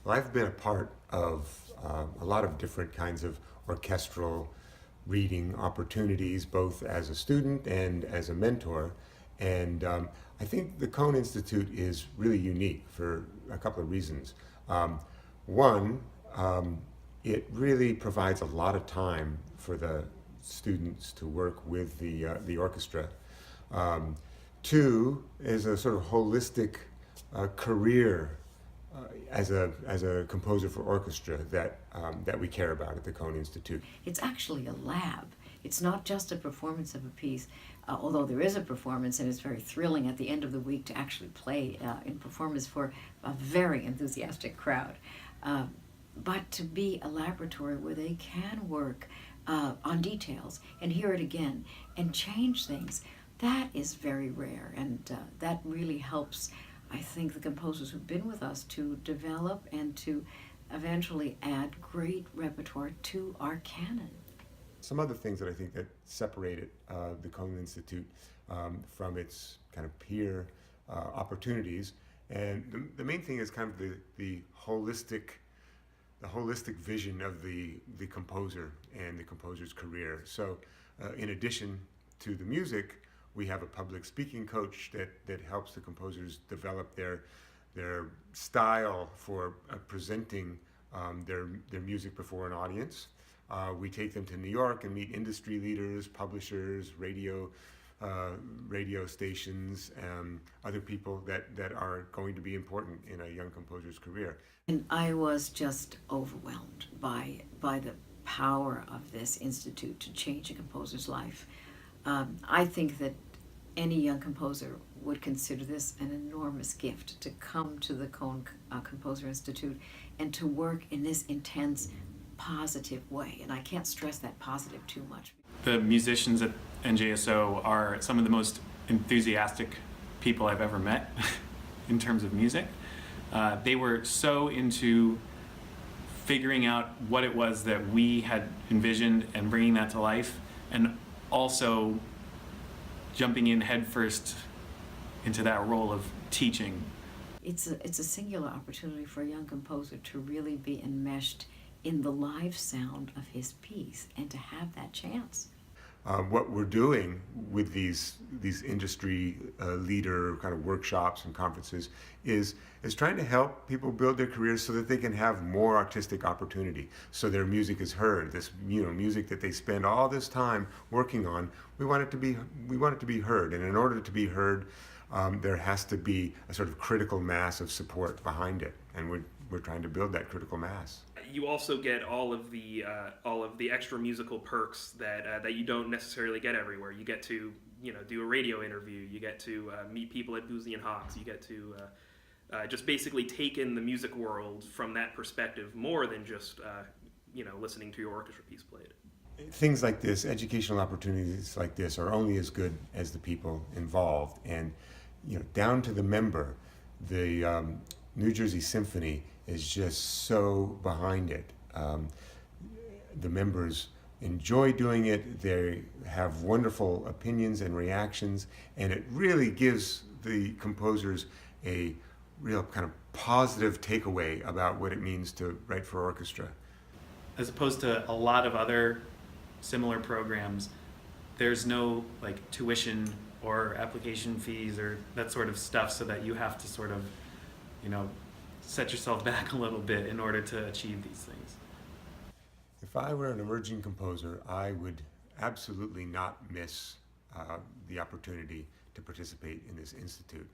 Well, I've been a part of a lot of different kinds of orchestral reading opportunities, both as a student and as a mentor. And I think the Cone Institute is really unique for a couple of reasons. One, it really provides a lot of time for the students to work with the orchestra. Two is a sort of holistic career as a composer for orchestra that we care about at the Cone Institute. It's actually a lab. It's not just a performance of a piece, although there is a performance, and it's very thrilling at the end of the week to actually play in performance for a very enthusiastic crowd. But to be a laboratory where they can work on details and hear it again and change things, that is very rare, and that really helps, I think, the composers who've been with us to develop and to eventually add great repertoire to our canon. Some other things that I think that separated the Cone Institute from its kind of peer opportunities, and the main thing is kind of the holistic vision of the composer and the composer's career. So in addition to the music, we have a public speaking coach that helps the composers develop their style for presenting their music before an audience. We take them to New York and meet industry leaders, publishers, radio stations, other people that are going to be important in a young composer's career. And I was just overwhelmed by the power of this institute to change a composer's life. I think that any young composer would consider this an enormous gift to come to the Cone Composer Institute and to work in this intense, positive way. And I can't stress that positive too much. The musicians at NJSO are some of the most enthusiastic people I've ever met in terms of music. They were so into figuring out what it was that we had envisioned and bringing that to life, and also jumping in headfirst into that role of teaching. It's a singular opportunity for a young composer to really be enmeshed in the live sound of his piece and to have that chance. What we're doing with these industry leader kind of workshops and conferences is trying to help people build their careers so that they can have more artistic opportunity, so their music is heard. This music that they spend all this time working on, we want it to be heard, and in order to be heard, there has to be a sort of critical mass of support behind it, and we're trying to build that critical mass. You also get all of the extra musical perks that you don't necessarily get everywhere. You get to do a radio interview. You get to meet people at Boozy and Hawks. You get to just basically take in the music world from that perspective, more than just listening to your orchestra piece played. Things like this, educational opportunities like this, are only as good as the people involved, and down to the member. The New Jersey Symphony is just so behind it. The members enjoy doing it. They have wonderful opinions and reactions, and it really gives the composers a real kind of positive takeaway about what it means to write for orchestra. As opposed to a lot of other similar programs, there's no tuition or application fees or that sort of stuff, so that you have to sort of set yourself back a little bit in order to achieve these things. If I were an emerging composer, I would absolutely not miss the opportunity to participate in this institute.